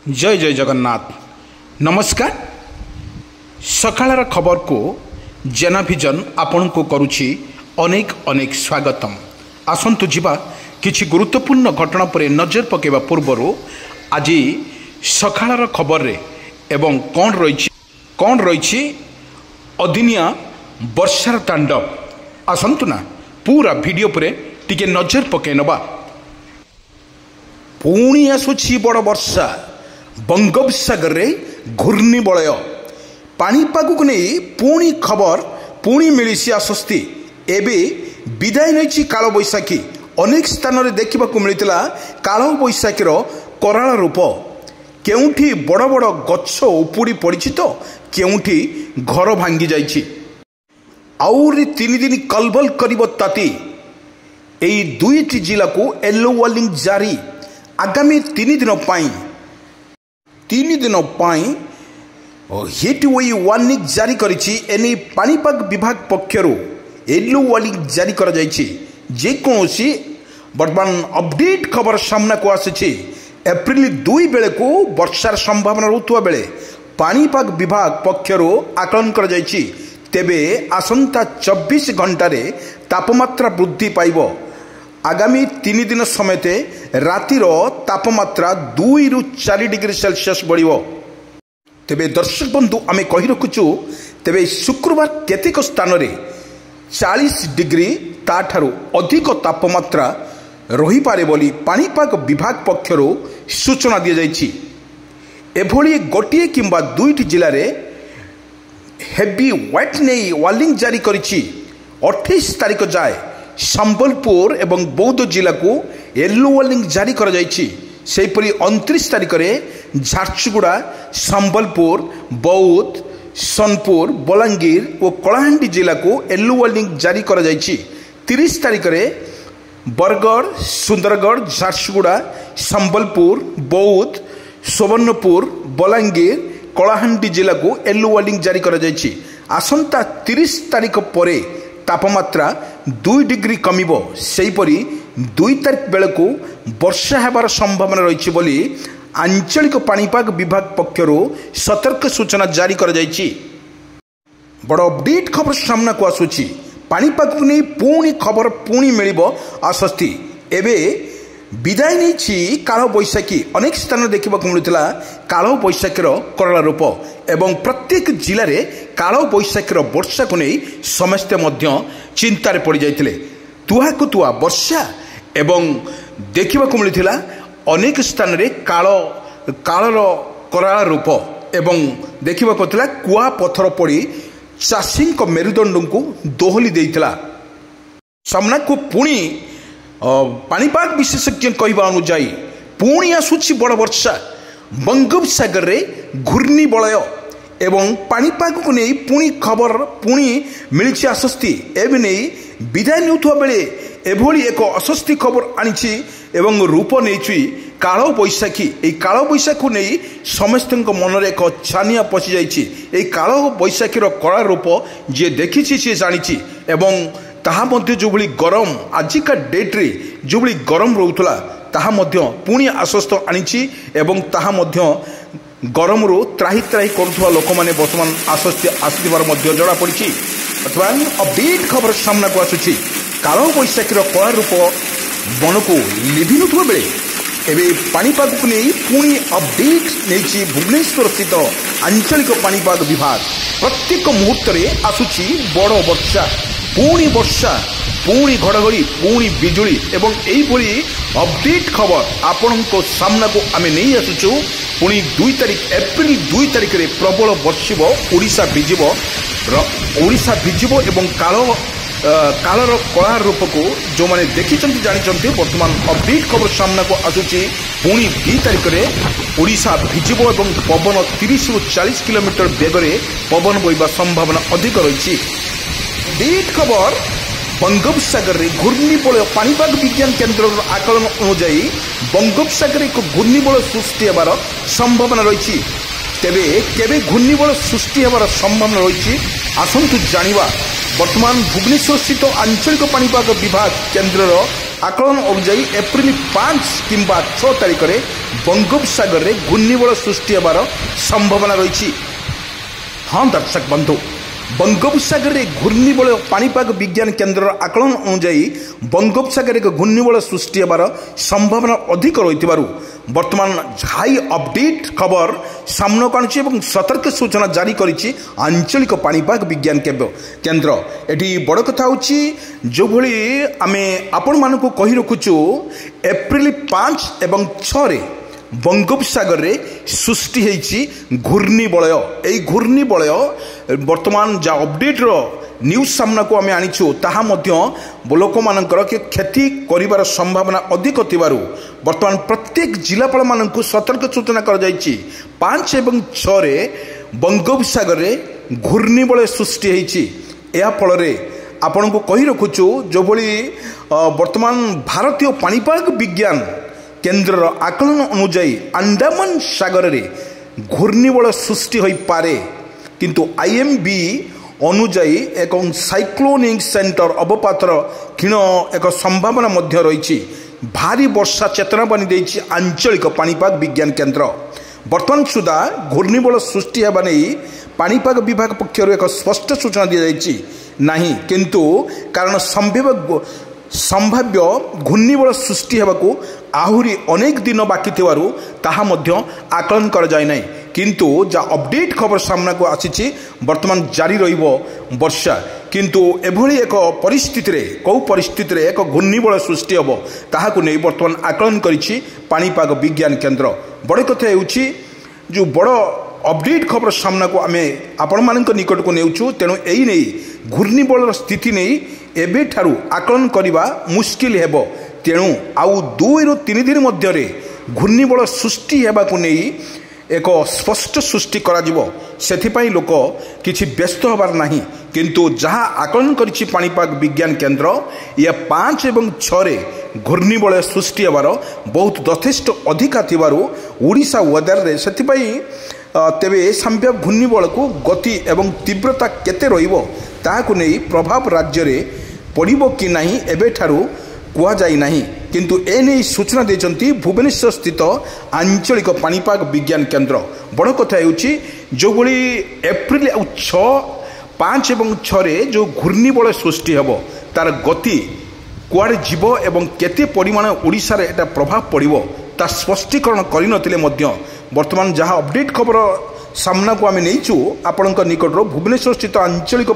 जय जय जगन्नाथ। नमस्कार। सकाळर खबर को जेनाभिजन आपण को करुछि अनेक अनेक स्वागतम। आसंतु जिबा किछि गुरुत्वपूर्ण घटना पर नजर पकेबा पूर्वर आज सकाळर खबर रे एवं कौन रही अदिनिया वर्षार तांडव। आसंतु ना पूरा वीडियो पर टिके नजर पके नबा। पुणी आसुछि बड़ वर्षा। बंगोपसागर रे घूर्णिबलय पाणीपाग को नहीं पुणी खबर पुणी मिली आश्वस्ति। एबे विदाय नहीं काल बैशाखी। अनेक स्थान में देखा मिलता काल बैशाखीर कराल रूप। केउठी बड़ बड़ गछ उपुड़ी पड़ी तो केउठी घर भांगी जाइछि। आउरी 3 दिन कलबल करिब ताती। एई दुईटी जिला को येलो वार्निंग जारी। आगामी 3 दिन हिट वे वार्निंग जारी करिछि। एने पाणीपाग विभाग पक्षरु येलो वार्निंग जारी कर जाइछि। जेकोसी वर्तमान अपडेट खबर सामना को आसिछि। एप्रिल 2 बेले को वर्षार संभावना रहउतबा बेले पाणीपाग विभाग पक्षरु आकलन कर जाइछि। तेबे आसंता 24 घंटा रे तापमात्रा वृद्धि पाइबो। आगामी 3 दिन समेत रातिर तापमात्रा 2 रु 4 डिग्री सेल्सियस बढ़िबो। तेबे दर्शक बंधु आमे कहि रखुछु तेबे शुक्रवार केतेक स्थान रे 40 डिग्री ताठारु अधिक तापमात्रा रही पारे बोली पाणीपाग विभाग पक्षरु सूचना दिया जाइछि। एभली गोटिए किंबा 2टी जिल्ला रे हेवी व्हाइट नहीं वार्निंग जारी करिछि। 28 तारिख जाए संबलपुर एवं बौद्ध जिला को येलो वार्निंग जारी कर जाइछि। सेहीपरि 29 तारिख रे झारसुगुड़ा संबलपुर बौद्ध सोनपुर बलांगीर और कलाहांडी जिला को येलो वार्निंग जारी कर जाइछि। 30 तारिख रे बरगढ़ सुंदरगढ़ झारसुगुड़ा संबलपुर बौद्ध सुवर्णपुर बलांगीर कलाहांडी जिला को येलो वार्निंग जारी कर जाइछि। आसंता 30 तारिख परे तापमात्रा 2 डिग्री कमिबो। सेहीपरि 2 तारिख बेले को वर्षा हेबार संभावना रही बोली आंचलिक पाणीपाग विभाग पक्षरु सतर्क सूचना जारी कर जाइछि। बड़ अपडेट खबर सामना को आसुछि। पाणीपाग को नहीं पुणी खबर पुणी मिलिबो आश्वस्ति। एबे विदाय नहीं काल बैशाखी। अनेक स्थान देखा मिलता काल बैशाखीर कराल रूप एवं प्रत्येक जिले में काल बैशाखीर वर्षा को नहीं समस्ते चिंतार पड़ जाते। तुहा को तुहा वर्षा एवं देखा मिलता अनेक स्थान में कालर कराल रूप एवं देखा मिलता कुआ पथर पड़ी चाषी मेरुदंड को दोहली देता। सामना को पुणी पाणीपाग विशेषज्ञ कहवा अनुजाई पुणी आसुछि बड़ वर्षा। बंगोपसागर रे घूर्णिबलय एवं पाणीपाग को नहीं पुणी खबर पुणी मिली आश्वस्ति। एवं नहीं विदाय नेउथुवा बेले एभली एक अस्वस्ति खबर आनिछि एवं रूप नहीं काल बैशाखी। ए काल बैशाखी को नहीं समस्त मन में एक छानिया पशि जाइछि। ए काल बैशाखीर कड़ा रूप जे देखिछि से जानिछि एवं ताहा मध्य जो भली गरम आजिका डेट रे जो भली गरम रोउथला ताहा मध्य पुणी आश्वस्त आनिछि एवं ताहा मध्य गरम रो त्राही त्राही करुथुवा लोक माने वर्तमान आश्वस्त आसिबार मध्य जड़ा पड़िछि। वर्तमान अपडेट खबर सामना को आसुछि। काल बैशाखीर कला रूप मन को लिभिनुथुवा बेले एबे पाणीपाग को नहीं पुणी अपडेट नहीं भुवनेश्वर स्थित आंचलिक पाणीपाग विभाग। प्रत्येक मुहूर्त में आसुछि बड़ वर्षा पुणी वर्षा पुणी घड़घड़ी पुणी बिजुली एवं यही अपडेट खबर आपण सामना को आमे नहीं आसुचु। पुणी 2 तारिख एप्रिल 2 तारिख रे प्रबल वर्षिब ओडिशा भिजिबो एवं कालर कला रूप को जो माने देखि जानी वर्तमान अपडेट खबर सामना को आसुची। पुणी 2 तारिख रे ओडिशा भिजिबो एवं पवन 30 रु 40 किलोमीटर बेगरे पवन बहिबा संभावना अधिक रही। अपडेट खबर बंगोपसागर रे घूर्णिबलय पाणीपाग विज्ञान केन्द्र आकलन अनुजाई बंगोपसागर एक घूर्णिबलय सृष्टि होबार संभावना रही। तेबे केबे घूर्णिबलय सृष्टि होबार संभावना रही आसंतु जानिबा। बर्तमान भुवनेश्वर स्थित आंचलिक पाणीपाग विभाग केन्द्र आकलन अनुजाई एप्रिल 5 किंबा 6 तारिख में बंगोपसागर में घूर्णिबल सृष्टि होवार संभावना रही। हाँ दर्शक बंधु, बंगोपसागर में घूर्णिबल पाणीपाग विज्ञान केन्द्र आकलन अनुजाई बंगोपसागर एक घूर्णिबल सृष्टि होवार संभावना अधिक रही। बर्तमान हाई अपडेट खबर सामना को आनुची सतर्क सूचना जारी करिछि आंचलिक पाणीपाग विज्ञान केन्द्र। एटी बड़ कथा होछि जो भली आमे आपण मानकु कहि रखुछु एप्रिल 5 एवं 6 रे बंगोपसागर रे सृष्टि होइछि घूर्णिबलय। एई घूर्णिबलय वर्तमान जा अपडेट रो न्यूज सामना को आमे आनिछु ताहा मध्य लोक मानकर के क्षति करिवार संभावना अधिक थिबारु वर्तमान प्रत्येक जिलापाल मानकु सतर्क सूचना कर जाइछि 5 एवं 6 रे बंगोपसागर रे घूर्णिबलय सृष्टि होइछि। या फल रे आपण को कहि रखुछु जो भली वर्तमान भारतीय पाणीपाग विज्ञान केन्द्र आकलन अनुजाई अंडमान सागर रे घूर्णिबलय सृष्टि होई पारे, किंतु आईएमबी अनुजाई एक साइक्लोनिक सेंटर अवपातर क्षीण एक संभावना मध्य रही। भारी वर्षा चेतना बनी देछि आंचलिक पाणीपाग विज्ञान केन्द्र। वर्तमान सुधा घूर्णिबल सृष्टि होगा नहीं पाणीपाग विभाग पक्षर एक स्पष्ट सूचना दी जाइछि नहीं, किंतु कारण संभाव्य घूर्णिबल सृष्टि होगा आहुरी अनेक दिन बाकी थिबारु ताहा मध्य आकलन कर जाय नहीं। किंतु जा अपडेट खबर सामना को आसी वर्तमान जारी रहिबो वर्षा, किंतु एभली एक परिस्थिति रे कौ परिस्थिति रे एक घूर्णिबल सृष्टि होबो ताहाकु नै वर्तमान आकलन करिछि पाणीपाग विज्ञान केन्द्र। बड़ कथा हेउछि जो बड़ अपडेट खबर सामना को आमे आपण मानक निकट को नेउछु, तेणु एई नै घूर्णिबल स्थिति नै एबे ठारू आकलन करिबा मुश्किल हेबो। तेणु आउ 2 ରୁ 3 दिन मध्य रे घूर्णिबल सृष्टि हेबाकु नै एक स्पष्ट सृष्टि करा जिवो, सेथिपाई लोक किछि व्यस्त होबार नाही। किंतु जहाँ आकलन करिछि पाणीपाग विज्ञान केन्द्र या 5 एवं 6 रे घूर्णिबलय सृष्टि होबार बहुत यथेष्ट अधिका थिबारु ओडिशा वेदर रे सेथिपाई तेबे संभाव्य घूर्णिबल को गति एवं तीव्रता केते रहिबो ताहाकु नै प्रभाव राज्य रे पड़िबो कि नाही एबे ठारू कुआ जाई नहीं। किंतु एने सूचना देचंती भुवनेश्वर स्थित आंचलिक पाणीपाग विज्ञान केन्द्र। बड़ कथा हेउछि जो भली एप्रिल 6, 5 एवं 6 रे जो घूर्णिबल सृष्टि हेबो तार गति कुआडे जीवो एवं केते परिमाण ओडिशा रे एटा प्रभाव पड़िबो ता स्पष्टीकरण करि नथिले मध्य वर्तमान जहाँ अपडेट खबर सामना को आमे नेइछु आपणक निकट भुवनेश्वर स्थित आंचलिक